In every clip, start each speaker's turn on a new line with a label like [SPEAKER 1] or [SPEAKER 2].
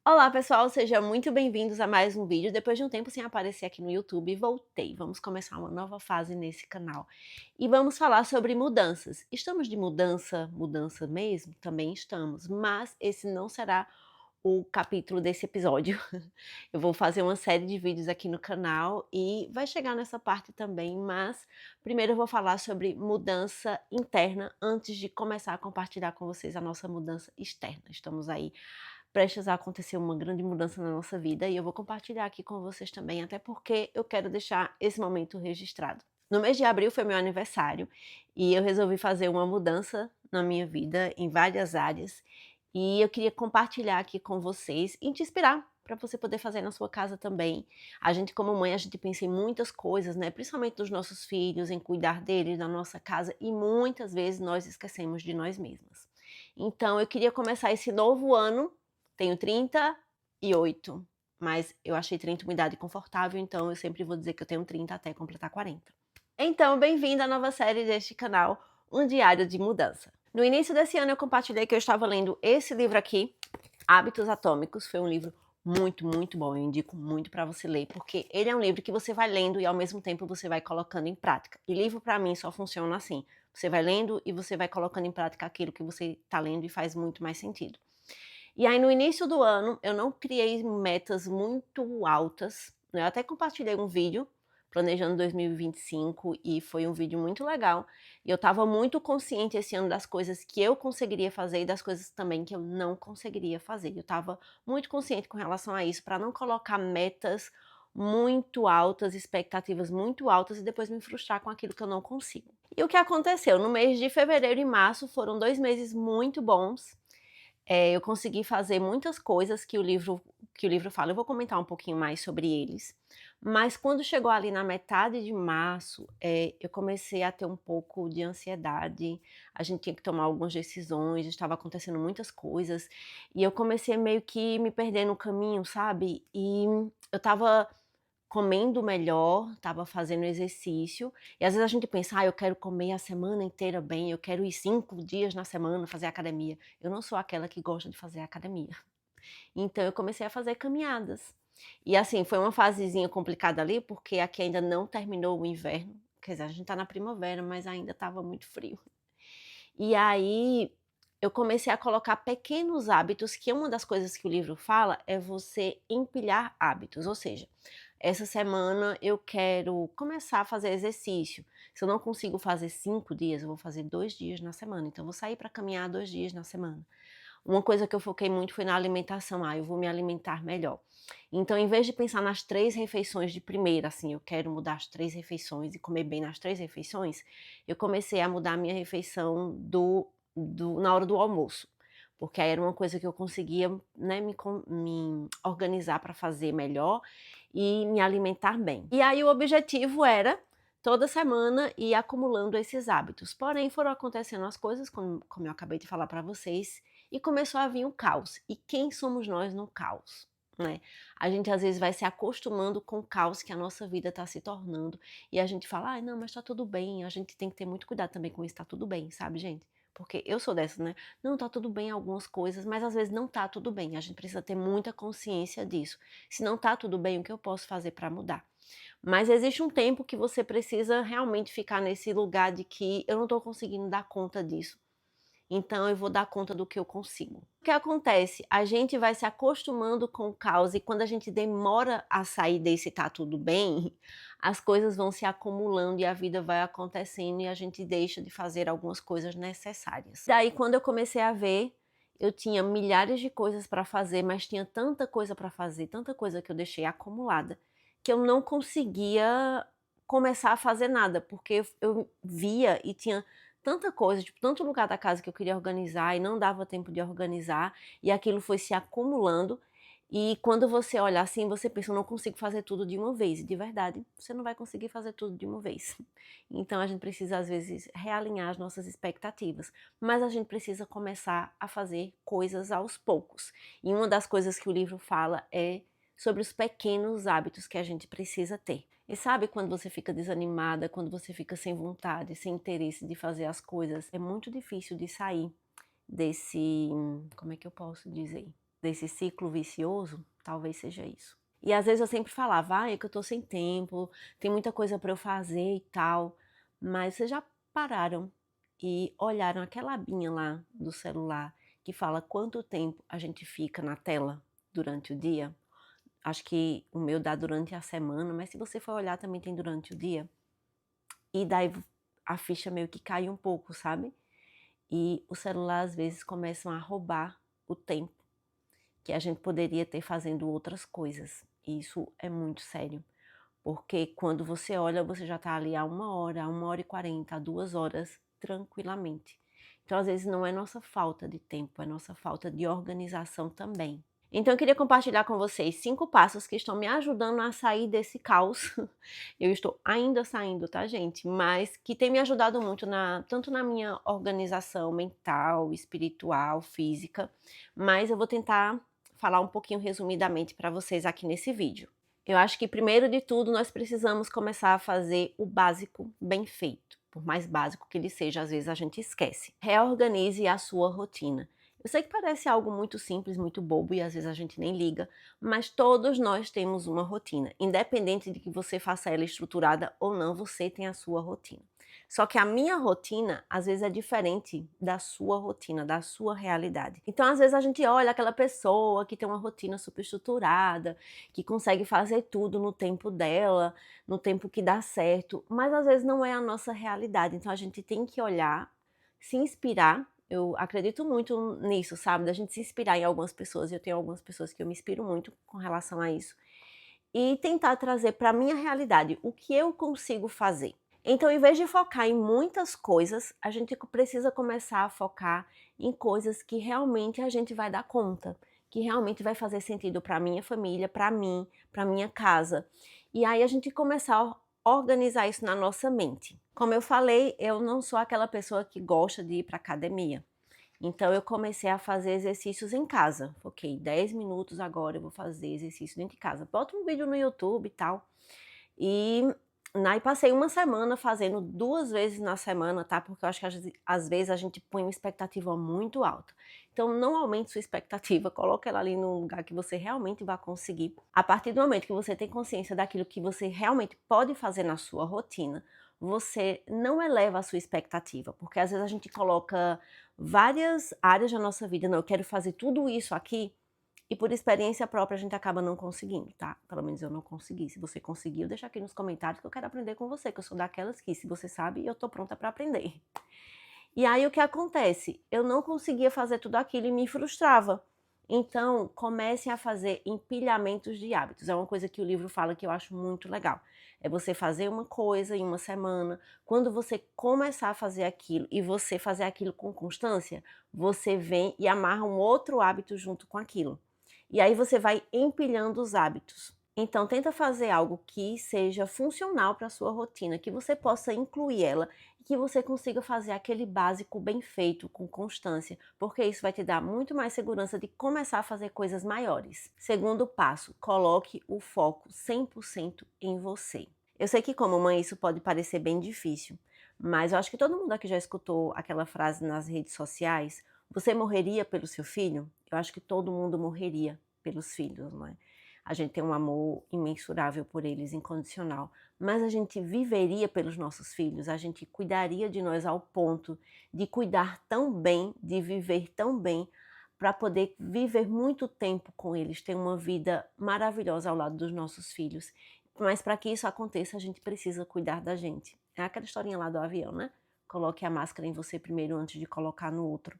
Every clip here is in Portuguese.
[SPEAKER 1] Olá pessoal, sejam muito bem-vindos a mais um vídeo. Depois de um tempo sem aparecer aqui no YouTube, voltei. Vamos começar uma nova fase nesse canal. E vamos falar sobre mudanças. Estamos de mudança mesmo? Também estamos, mas esse não será o capítulo desse episódio. Eu vou fazer uma série de vídeos aqui no canal e vai chegar nessa parte também, mas primeiro eu vou falar sobre mudança interna antes de começar a compartilhar com vocês a nossa mudança externa. Estamos aí prestes a acontecer uma grande mudança na nossa vida e eu vou compartilhar aqui com vocês também, até porque eu quero deixar esse momento registrado. No mês de abril foi meu aniversário e eu resolvi fazer uma mudança na minha vida em várias áreas e eu queria compartilhar aqui com vocês e te inspirar para você poder fazer na sua casa também. A gente, como mãe, a gente pensa em muitas coisas, né? Principalmente dos nossos filhos, em cuidar deles, da nossa casa, e muitas vezes nós esquecemos de nós mesmas. Então, eu queria começar esse novo ano. Tenho 38, mas eu achei 30 uma idade confortável, então eu sempre vou dizer que eu tenho 30 até completar 40. Então, bem-vindo à nova série deste canal, Um Diário de Mudança. No início desse ano eu compartilhei que eu estava lendo esse livro aqui, Hábitos Atômicos. Foi um livro muito bom, eu indico muito para você ler, porque ele é um livro que você vai lendo e ao mesmo tempo você vai colocando em prática. E livro para mim só funciona assim, você vai lendo e você vai colocando em prática aquilo que você está lendo e faz muito mais sentido. E aí no início do ano eu não criei metas muito altas, né, eu até compartilhei um vídeo planejando 2025 e foi um vídeo muito legal, e eu estava muito consciente esse ano das coisas que eu conseguiria fazer e das coisas também que eu não conseguiria fazer. Eu estava muito consciente com relação a isso, para não colocar metas muito altas, expectativas muito altas e depois me frustrar com aquilo que eu não consigo. E o que aconteceu? No mês de fevereiro e março foram 2 meses muito bons. Eu consegui fazer muitas coisas que o livro fala. Eu vou comentar um pouquinho mais sobre eles, mas quando chegou ali na metade de março, eu comecei a ter um pouco de ansiedade. A gente tinha que tomar algumas decisões, estava acontecendo muitas coisas, e eu comecei a meio que me perder no caminho, sabe. E eu estava comendo melhor, estava fazendo exercício, e às vezes a gente pensa: "Ah, eu quero comer a semana inteira bem, eu quero ir 5 dias na semana fazer academia". Eu não sou aquela que gosta de fazer academia. Então eu comecei a fazer caminhadas. E assim, foi uma fasezinha complicada ali, porque aqui ainda não terminou o inverno, quer dizer, a gente tá na primavera, mas ainda estava muito frio. E aí, eu comecei a colocar pequenos hábitos, que uma das coisas que o livro fala é você empilhar hábitos, ou seja, essa semana eu quero começar a fazer exercício. Se eu não consigo fazer 5 dias, eu vou fazer 2 dias na semana, então eu vou sair para caminhar 2 dias na semana. Uma coisa que eu foquei muito foi na alimentação. Eu vou me alimentar melhor. Então, em vez de pensar nas 3 refeições de primeira, assim, eu quero mudar as 3 refeições e comer bem nas 3 refeições, eu comecei a mudar a minha refeição na hora do almoço, porque aí era uma coisa que eu conseguia, né, me organizar para fazer melhor e me alimentar bem. E aí o objetivo era toda semana ir acumulando esses hábitos. Porém, foram acontecendo as coisas, como eu acabei de falar para vocês, e começou a vir o caos. E quem somos nós no caos, né? A gente às vezes vai se acostumando com o caos que a nossa vida está se tornando, e a gente fala: "Ai, não, mas tá tudo bem". A gente tem que ter muito cuidado também com isso, tá tudo bem, sabe, gente? Porque eu sou dessa, né? Não, tá tudo bem algumas coisas, mas às vezes não tá tudo bem. A gente precisa ter muita consciência disso. Se não tá tudo bem, o que eu posso fazer para mudar? Mas existe um tempo que você precisa realmente ficar nesse lugar de que eu não estou conseguindo dar conta disso, então eu vou dar conta do que eu consigo. O que acontece? A gente vai se acostumando com o caos e quando a gente demora a sair desse "tá tudo bem", as coisas vão se acumulando e a vida vai acontecendo e a gente deixa de fazer algumas coisas necessárias. Daí quando eu comecei a ver, eu tinha milhares de coisas para fazer, mas tinha tanta coisa para fazer, tanta coisa que eu deixei acumulada, que eu não conseguia começar a fazer nada, porque eu via e tinha tanta coisa, tipo, tanto lugar da casa que eu queria organizar e não dava tempo de organizar, e aquilo foi se acumulando, e quando você olha assim, você pensa: "Eu não consigo fazer tudo de uma vez", e de verdade, você não vai conseguir fazer tudo de uma vez. Então a gente precisa, às vezes, realinhar as nossas expectativas, mas a gente precisa começar a fazer coisas aos poucos. E uma das coisas que o livro fala é sobre os pequenos hábitos que a gente precisa ter. E sabe quando você fica desanimada, quando você fica sem vontade, sem interesse de fazer as coisas, é muito difícil de sair desse, como é que eu posso dizer? desse ciclo vicioso, talvez seja isso. E às vezes eu sempre falava: "Ai, é que eu tô sem tempo, tem muita coisa para eu fazer e tal", mas vocês já pararam e olharam aquela abinha lá do celular que fala quanto tempo a gente fica na tela durante o dia? Acho que o meu dá durante a semana, mas se você for olhar também tem durante o dia. E daí a ficha meio que cai um pouco, sabe? E o celular às vezes começam a roubar o tempo que a gente poderia ter fazendo outras coisas. E isso é muito sério, porque quando você olha, você já está ali há 1 hora, a 1 hora e 40, a 2 horas, tranquilamente. Então, às vezes, não é nossa falta de tempo, é nossa falta de organização também. Então, eu queria compartilhar com vocês 5 passos que estão me ajudando a sair desse caos. Eu estou ainda saindo, tá, gente? Mas que tem me ajudado muito tanto na minha organização mental, espiritual, física. Mas eu vou tentar falar um pouquinho resumidamente para vocês aqui nesse vídeo. Eu acho que primeiro de tudo nós precisamos começar a fazer o básico bem feito. Por mais básico que ele seja, às vezes a gente esquece. Reorganize a sua rotina. Eu sei que parece algo muito simples, muito bobo e às vezes a gente nem liga, mas todos nós temos uma rotina. Independente de que você faça ela estruturada ou não, você tem a sua rotina. Só que a minha rotina, às vezes, é diferente da sua rotina, da sua realidade. Então, às vezes, a gente olha aquela pessoa que tem uma rotina super estruturada, que consegue fazer tudo no tempo dela, no tempo que dá certo, mas às vezes não é a nossa realidade. Então, a gente tem que olhar, se inspirar. Eu acredito muito nisso, sabe? Da gente se inspirar em algumas pessoas. Eu tenho algumas pessoas que eu me inspiro muito com relação a isso. E tentar trazer para a minha realidade o que eu consigo fazer. Então, em vez de focar em muitas coisas, a gente precisa começar a focar em coisas que realmente a gente vai dar conta, que realmente vai fazer sentido para minha família, para mim, para minha casa. E aí a gente começar a organizar isso na nossa mente. Como eu falei, eu não sou aquela pessoa que gosta de ir para academia. Então eu comecei a fazer exercícios em casa. Foquei 10 minutos agora, eu vou fazer exercício dentro de casa. Bota um vídeo no YouTube e tal. E aí passei uma semana fazendo 2 vezes na semana, tá, porque eu acho que às vezes a gente põe uma expectativa muito alta. Então não aumente sua expectativa, coloque ela ali num lugar que você realmente vai conseguir. A partir do momento que você tem consciência daquilo que você realmente pode fazer na sua rotina, você não eleva a sua expectativa, porque às vezes a gente coloca várias áreas da nossa vida, não, eu quero fazer tudo isso aqui, e por experiência própria a gente acaba não conseguindo, tá? Pelo menos eu não consegui. Se você conseguiu, deixa aqui nos comentários que eu quero aprender com você, que eu sou daquelas que, se você sabe, eu tô pronta para aprender. E aí o que acontece? Eu não conseguia fazer tudo aquilo e me frustrava. Então, comecem a fazer empilhamentos de hábitos. É uma coisa que o livro fala que eu acho muito legal. É você fazer uma coisa em uma semana. Quando você começar a fazer aquilo e você fazer aquilo com constância, você vem e amarra um outro hábito junto com aquilo. E aí você vai empilhando os hábitos. Então tenta fazer algo que seja funcional para a sua rotina, que você possa incluir ela e que você consiga fazer aquele básico bem feito, com constância, porque isso vai te dar muito mais segurança de começar a fazer coisas maiores. Segundo passo, coloque o foco 100% em você. Eu sei que como mãe isso pode parecer bem difícil, mas eu acho que todo mundo aqui já escutou aquela frase nas redes sociais: "Você morreria pelo seu filho?" Eu acho que todo mundo morreria pelos filhos, não é? A gente tem um amor imensurável por eles, incondicional, mas a gente viveria pelos nossos filhos, a gente cuidaria de nós ao ponto de cuidar tão bem, de viver tão bem, para poder viver muito tempo com eles, ter uma vida maravilhosa ao lado dos nossos filhos. Mas para que isso aconteça, a gente precisa cuidar da gente. É aquela historinha lá do avião, né? Coloque a máscara em você primeiro antes de colocar no outro.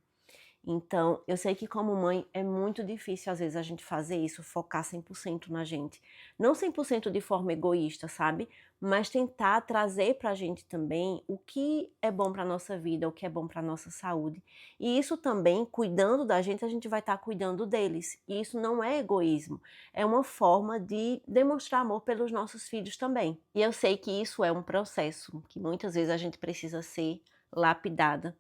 [SPEAKER 1] Então, eu sei que como mãe é muito difícil às vezes a gente fazer isso, focar 100% na gente. Não 100% de forma egoísta, sabe? Mas tentar trazer pra gente também o que é bom pra nossa vida, o que é bom pra nossa saúde. E isso também, cuidando da gente, a gente vai estar cuidando deles. E isso não é egoísmo, é uma forma de demonstrar amor pelos nossos filhos também. E eu sei que isso é um processo, que muitas vezes a gente precisa ser lapidada.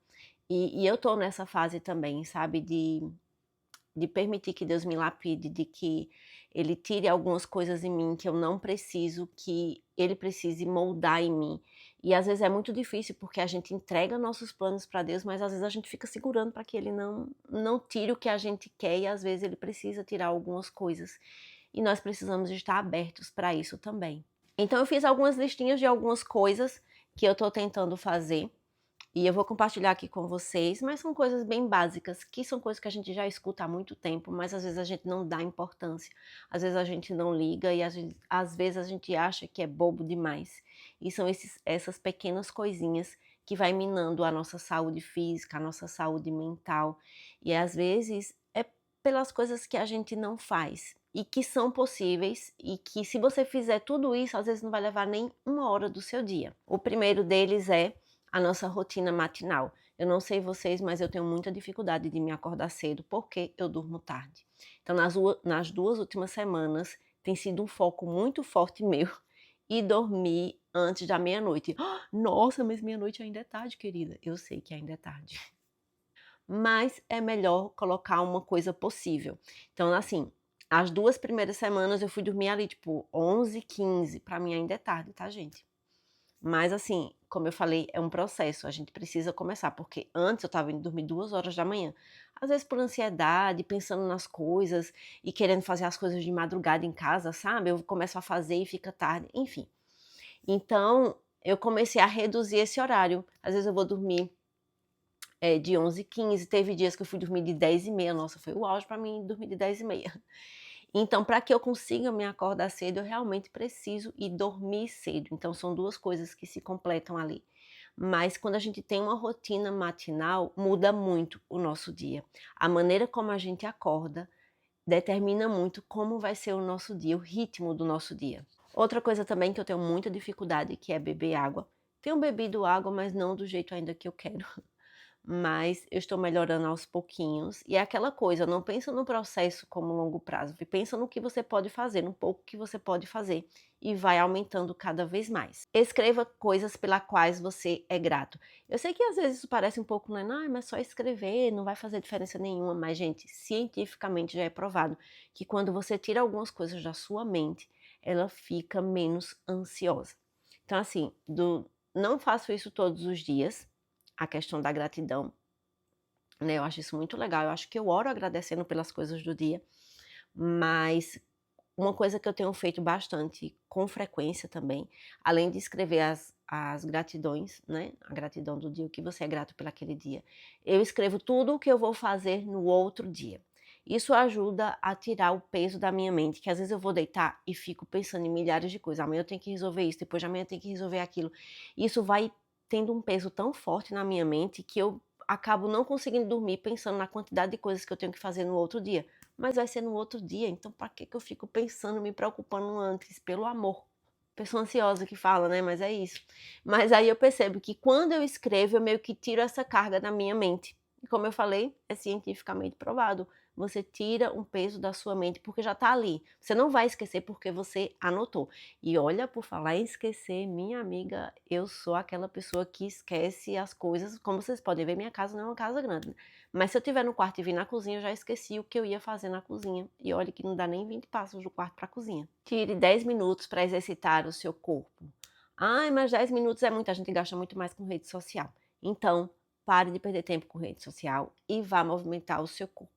[SPEAKER 1] E eu tô nessa fase também, sabe, de permitir que Deus me lapide, de que Ele tire algumas coisas em mim que eu não preciso, que Ele precise moldar em mim. E às vezes é muito difícil porque a gente entrega nossos planos para Deus, mas às vezes a gente fica segurando para que Ele não tire o que a gente quer e às vezes Ele precisa tirar algumas coisas. E nós precisamos estar abertos para isso também. Então eu fiz algumas listinhas de algumas coisas que eu estou tentando fazer e eu vou compartilhar aqui com vocês, mas são coisas bem básicas, que são coisas que a gente já escuta há muito tempo, mas às vezes a gente não dá importância, às vezes a gente não liga e às vezes a gente acha que é bobo demais. E são essas pequenas coisinhas que vai minando a nossa saúde física, a nossa saúde mental. E às vezes é pelas coisas que a gente não faz e que são possíveis e que se você fizer tudo isso, às vezes não vai levar nem 1 hora do seu dia. O primeiro deles é a nossa rotina matinal. Eu não sei vocês, mas eu tenho muita dificuldade de me acordar cedo porque eu durmo tarde. Então, nas 2 últimas semanas, tem sido um foco muito forte meu e dormir antes da meia-noite. Nossa, mas meia-noite ainda é tarde, querida. Eu sei que ainda é tarde. Mas é melhor colocar uma coisa possível. Então, assim, as 2 primeiras semanas eu fui dormir ali, tipo, 11h15. Pra mim ainda é tarde, tá, gente? Mas assim, como eu falei, é um processo, a gente precisa começar, porque antes eu estava indo dormir 2 horas da manhã. Às vezes por ansiedade, pensando nas coisas e querendo fazer as coisas de madrugada em casa, sabe? Eu começo a fazer e fica tarde, enfim. Então, eu comecei a reduzir esse horário. Às vezes eu vou dormir de 11h15, teve dias que eu fui dormir de 10h30, nossa, foi o auge para mim dormir de 10h30. Então, para que eu consiga me acordar cedo, eu realmente preciso ir dormir cedo. Então, são duas coisas que se completam ali. Mas quando a gente tem uma rotina matinal, muda muito o nosso dia. A maneira como a gente acorda determina muito como vai ser o nosso dia, o ritmo do nosso dia. Outra coisa também que eu tenho muita dificuldade, que é beber água. Tenho bebido água, mas não do jeito ainda que eu quero. Mas eu estou melhorando aos pouquinhos. E é aquela coisa, não pensa no processo como longo prazo, pensa no que você pode fazer, no pouco que você pode fazer e vai aumentando cada vez mais. Escreva coisas pelas quais você é grato. Eu sei que às vezes isso parece um pouco, né? Não, mas só escrever não vai fazer diferença nenhuma, mas gente, cientificamente já é provado que quando você tira algumas coisas da sua mente, ela fica menos ansiosa. Então assim, não faço isso todos os dias, a questão da gratidão, né, eu acho isso muito legal, eu acho que eu oro agradecendo pelas coisas do dia, mas uma coisa que eu tenho feito bastante, com frequência também, além de escrever as gratidões, né, a gratidão do dia, o que você é grato por aquele dia, eu escrevo tudo o que eu vou fazer no outro dia. Isso ajuda a tirar o peso da minha mente, que às vezes eu vou deitar e fico pensando em milhares de coisas, amanhã eu tenho que resolver isso, depois de amanhã eu tenho que resolver aquilo, isso vai tendo um peso tão forte na minha mente que eu acabo não conseguindo dormir pensando na quantidade de coisas que eu tenho que fazer no outro dia. Mas vai ser no outro dia, então para que eu fico pensando, me preocupando antes? Pelo amor. Pessoa ansiosa que fala, né? Mas é isso. Mas aí eu percebo que quando eu escrevo, eu meio que tiro essa carga da minha mente. E como eu falei, é cientificamente provado. Você tira um peso da sua mente porque já está ali. Você não vai esquecer porque você anotou. E olha, por falar em esquecer, minha amiga, eu sou aquela pessoa que esquece as coisas. Como vocês podem ver, minha casa não é uma casa grande, né? Mas se eu estiver no quarto e vir na cozinha, eu já esqueci o que eu ia fazer na cozinha. E olha que não dá nem 20 passos do quarto para a cozinha. Tire 10 minutos para exercitar o seu corpo. Ai, mas 10 minutos é muito, a gente gasta muito mais com rede social. Então, pare de perder tempo com rede social e vá movimentar o seu corpo.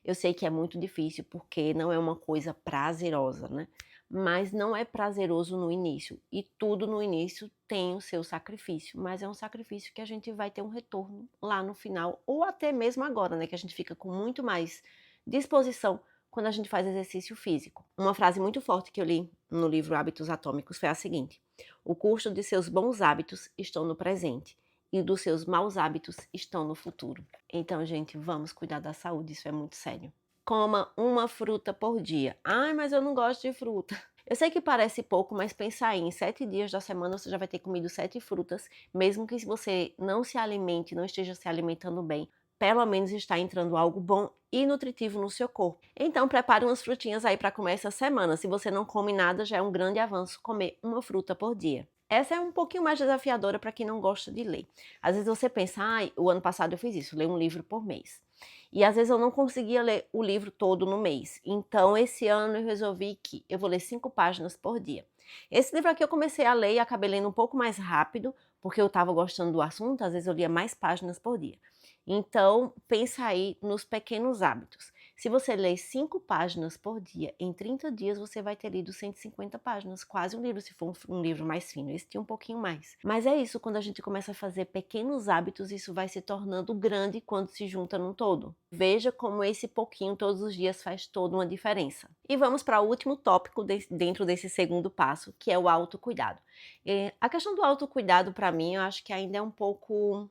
[SPEAKER 1] Eu sei que é muito difícil porque não é uma coisa prazerosa, né? Mas não é prazeroso no início. E tudo no início tem o seu sacrifício, mas é um sacrifício que a gente vai ter um retorno lá no final, ou até mesmo agora, né? Que a gente fica com muito mais disposição quando a gente faz exercício físico. Uma frase muito forte que eu li no livro Hábitos Atômicos foi a seguinte: o custo de seus bons hábitos estão no presente e dos seus maus hábitos estão no futuro. Então, gente, vamos cuidar da saúde, isso é muito sério. Coma uma fruta por dia. Ai, mas eu não gosto de fruta. Eu sei que parece pouco, mas pensa aí, em 7 dias da semana você já vai ter comido 7 frutas, mesmo que você não se alimente, não esteja se alimentando bem, pelo menos está entrando algo bom e nutritivo no seu corpo. Então prepare umas frutinhas aí para comer essa semana. Se você não come nada, já é um grande avanço comer uma fruta por dia. Essa é um pouquinho mais desafiadora para quem não gosta de ler. Às vezes você pensa, o ano passado eu fiz isso, ler um livro por mês. E às vezes eu não conseguia ler o livro todo no mês. Então esse ano eu resolvi que eu vou ler 5 páginas por dia. Esse livro aqui eu comecei a ler e acabei lendo um pouco mais rápido, porque eu estava gostando do assunto, às vezes eu lia mais páginas por dia. Então, pensa aí nos pequenos hábitos. Se você ler 5 páginas por dia, em 30 dias você vai ter lido 150 páginas, quase um livro, se for um livro mais fino. Esse tinha um pouquinho mais. Mas é isso, quando a gente começa a fazer pequenos hábitos, isso vai se tornando grande quando se junta num todo. Veja como esse pouquinho todos os dias faz toda uma diferença. E vamos para o último tópico dentro desse segundo passo, que é o autocuidado. A questão do autocuidado, para mim, eu acho que ainda é um pouco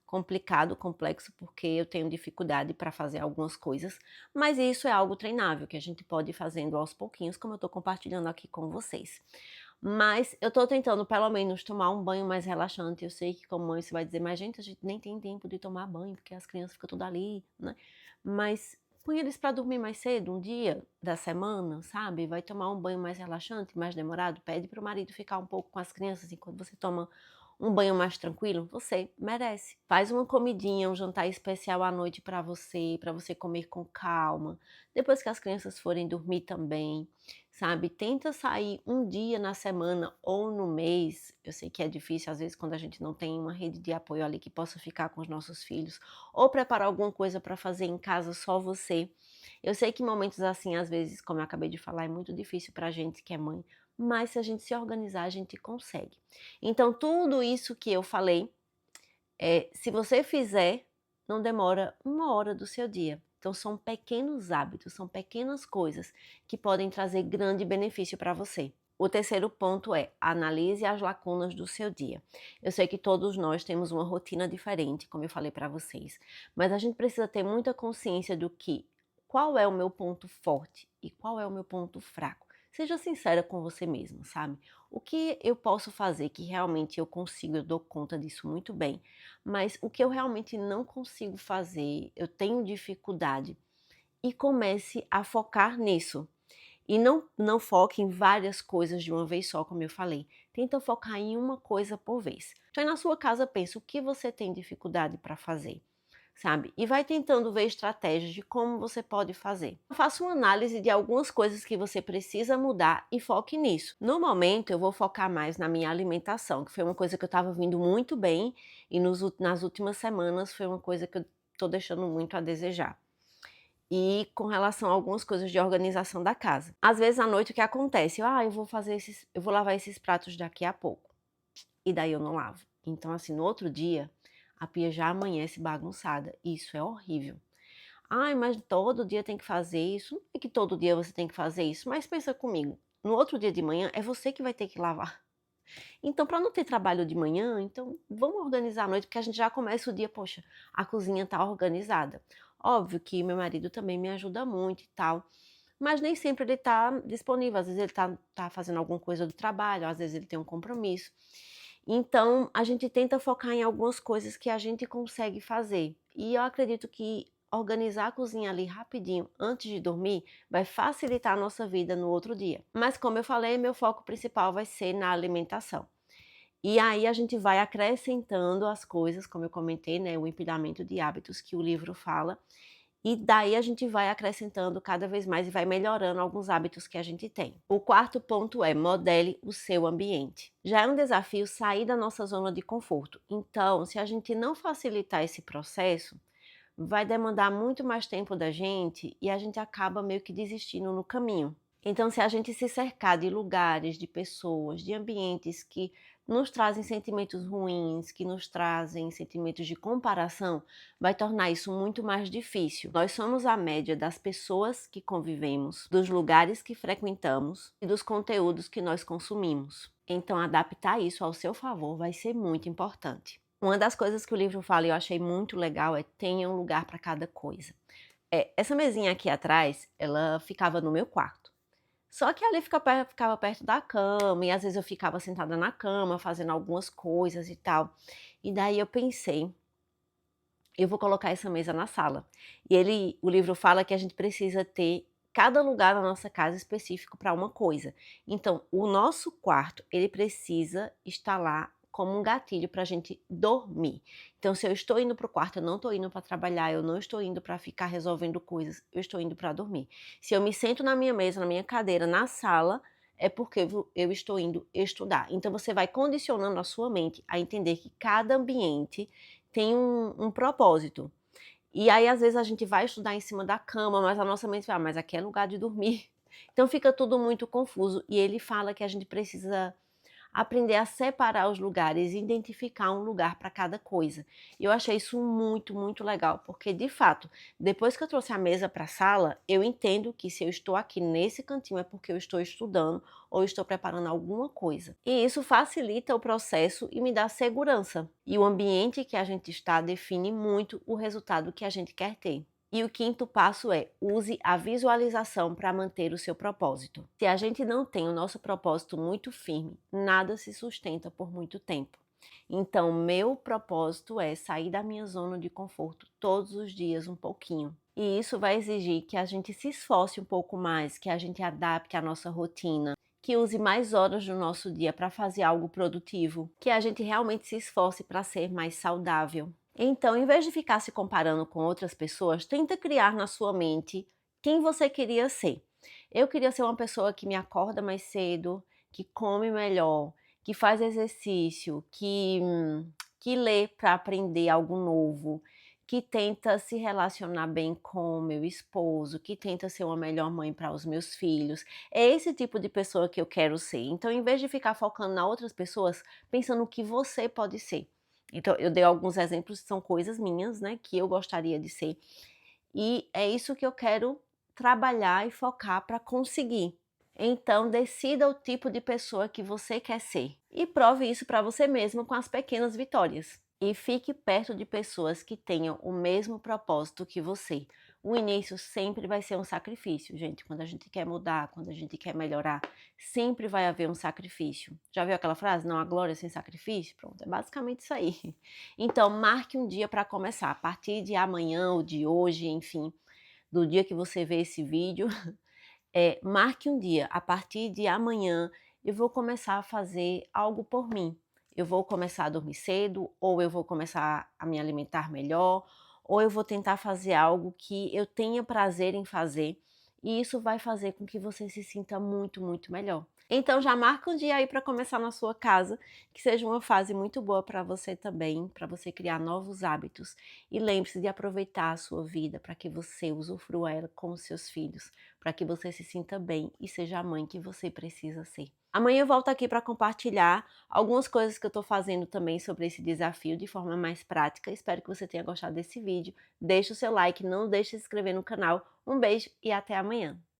[SPEAKER 1] complicado, complexo, porque eu tenho dificuldade para fazer algumas coisas, mas isso é algo treinável, que a gente pode ir fazendo aos pouquinhos, como eu estou compartilhando aqui com vocês. Mas eu estou tentando, pelo menos, tomar um banho mais relaxante. Eu sei que como mãe você vai dizer, mas gente, a gente nem tem tempo de tomar banho, porque as crianças ficam tudo ali, né? Mas põe eles para dormir mais cedo, um dia da semana, sabe? Vai tomar um banho mais relaxante, mais demorado, pede para o marido ficar um pouco com as crianças enquanto você toma um banho mais tranquilo, você merece. Faz uma comidinha, um jantar especial à noite para você comer com calma. Depois que as crianças forem dormir também, sabe? Tenta sair um dia na semana ou no mês. Eu sei que é difícil às vezes quando a gente não tem uma rede de apoio ali que possa ficar com os nossos filhos, ou preparar alguma coisa para fazer em casa só você. Eu sei que momentos assim, às vezes, como eu acabei de falar, é muito difícil para a gente que é mãe, mas se a gente se organizar, a gente consegue. Então, tudo isso que eu falei, se você fizer, não demora 1 hora do seu dia. Então, são pequenos hábitos, são pequenas coisas que podem trazer grande benefício para você. O terceiro ponto é: analise as lacunas do seu dia. Eu sei que todos nós temos uma rotina diferente, como eu falei para vocês, mas a gente precisa ter muita consciência do que qual é o meu ponto forte e qual é o meu ponto fraco. Seja sincera com você mesma, sabe? O que eu posso fazer que realmente eu consigo, eu dou conta disso muito bem, mas o que eu realmente não consigo fazer, eu tenho dificuldade, e comece a focar nisso. E não foque em várias coisas de uma vez só, como eu falei. Tenta focar em uma coisa por vez. Então, aí na sua casa, pensa o que você tem dificuldade para fazer, sabe? E vai tentando ver estratégias de como você pode fazer. Faça uma análise de algumas coisas que você precisa mudar e foque nisso. No momento, eu vou focar mais na minha alimentação, que foi uma coisa que eu estava vindo muito bem e nas últimas semanas foi uma coisa que eu estou deixando muito a desejar. E com relação a algumas coisas de organização da casa. Às vezes à noite o que acontece? Eu vou lavar esses pratos daqui a pouco. E daí eu não lavo. Então assim, no outro dia, a pia já amanhece bagunçada. Isso é horrível. Ai, mas todo dia tem que fazer isso. Não é que todo dia você tem que fazer isso, mas pensa comigo. No outro dia de manhã é você que vai ter que lavar. Então, para não ter trabalho de manhã, então vamos organizar à noite, porque a gente já começa o dia, poxa, a cozinha tá organizada. Óbvio que meu marido também me ajuda muito e tal, mas nem sempre ele tá disponível. Às vezes ele tá fazendo alguma coisa do trabalho, às vezes ele tem um compromisso. Então, a gente tenta focar em algumas coisas que a gente consegue fazer. E eu acredito que organizar a cozinha ali rapidinho antes de dormir vai facilitar a nossa vida no outro dia. Mas como eu falei, meu foco principal vai ser na alimentação. E aí a gente vai acrescentando as coisas, como eu comentei, né, o empilhamento de hábitos que o livro fala, e daí a gente vai acrescentando cada vez mais e vai melhorando alguns hábitos que a gente tem. O quarto ponto é: modele o seu ambiente. Já é um desafio sair da nossa zona de conforto. Então, se a gente não facilitar esse processo, vai demandar muito mais tempo da gente e a gente acaba meio que desistindo no caminho. Então, se a gente se cercar de lugares, de pessoas, de ambientes que nos trazem sentimentos ruins, que nos trazem sentimentos de comparação, vai tornar isso muito mais difícil. Nós somos a média das pessoas que convivemos, dos lugares que frequentamos e dos conteúdos que nós consumimos. Então, adaptar isso ao seu favor vai ser muito importante. Uma das coisas que o livro fala e eu achei muito legal é: tenha um lugar para cada coisa. Essa mesinha aqui atrás, ela ficava no meu quarto. Só que ali ficava perto da cama, e às vezes eu ficava sentada na cama, fazendo algumas coisas e tal. E daí eu pensei, eu vou colocar essa mesa na sala. O livro fala que a gente precisa ter cada lugar na nossa casa específico para uma coisa. Então, o nosso quarto, ele precisa estar lá como um gatilho para a gente dormir. Então, se eu estou indo para o quarto, eu não estou indo para trabalhar, eu não estou indo para ficar resolvendo coisas, eu estou indo para dormir. Se eu me sento na minha mesa, na minha cadeira, na sala, é porque eu estou indo estudar. Então você vai condicionando a sua mente a entender que cada ambiente tem um propósito. E aí, às vezes, a gente vai estudar em cima da cama, mas a nossa mente fala: "Ah, mas aqui é lugar de dormir". Então fica tudo muito confuso. E ele fala que a gente precisa aprender a separar os lugares, identificar um lugar para cada coisa. E eu achei isso muito, muito legal, porque de fato, depois que eu trouxe a mesa para a sala, eu entendo que se eu estou aqui nesse cantinho é porque eu estou estudando ou estou preparando alguma coisa. E isso facilita o processo e me dá segurança. E o ambiente que a gente está define muito o resultado que a gente quer ter. E o quinto passo é: use a visualização para manter o seu propósito. Se a gente não tem o nosso propósito muito firme, nada se sustenta por muito tempo. Então, meu propósito é sair da minha zona de conforto todos os dias um pouquinho. E isso vai exigir que a gente se esforce um pouco mais, que a gente adapte a nossa rotina, que use mais horas do nosso dia para fazer algo produtivo, que a gente realmente se esforce para ser mais saudável. Então, em vez de ficar se comparando com outras pessoas, tenta criar na sua mente quem você queria ser. Eu queria ser uma pessoa que me acorda mais cedo, que come melhor, que faz exercício, que lê para aprender algo novo, que tenta se relacionar bem com o meu esposo, que tenta ser uma melhor mãe para os meus filhos. É esse tipo de pessoa que eu quero ser. Então, em vez de ficar focando nas outras pessoas, pensa no que você pode ser. Então, eu dei alguns exemplos, são coisas minhas, né, que eu gostaria de ser. E é isso que eu quero trabalhar e focar para conseguir. Então, decida o tipo de pessoa que você quer ser e prove isso para você mesmo com as pequenas vitórias. E fique perto de pessoas que tenham o mesmo propósito que você. O início sempre vai ser um sacrifício, gente. Quando a gente quer mudar, quando a gente quer melhorar, sempre vai haver um sacrifício. Já viu aquela frase? Não há glória sem sacrifício? Pronto, é basicamente isso aí. Então, marque um dia para começar. A partir de amanhã ou de hoje, enfim, do dia que você vê esse vídeo, marque um dia. A partir de amanhã, eu vou começar a fazer algo por mim. Eu vou começar a dormir cedo, ou eu vou começar a me alimentar melhor, ou eu vou tentar fazer algo que eu tenha prazer em fazer, e isso vai fazer com que você se sinta muito, muito melhor. Então já marca um dia aí para começar na sua casa, que seja uma fase muito boa para você também, para você criar novos hábitos. E lembre-se de aproveitar a sua vida para que você usufrua ela com os seus filhos, para que você se sinta bem e seja a mãe que você precisa ser. Amanhã eu volto aqui para compartilhar algumas coisas que eu estou fazendo também sobre esse desafio de forma mais prática. Espero que você tenha gostado desse vídeo. Deixe o seu like, não deixe de se inscrever no canal. Um beijo e até amanhã.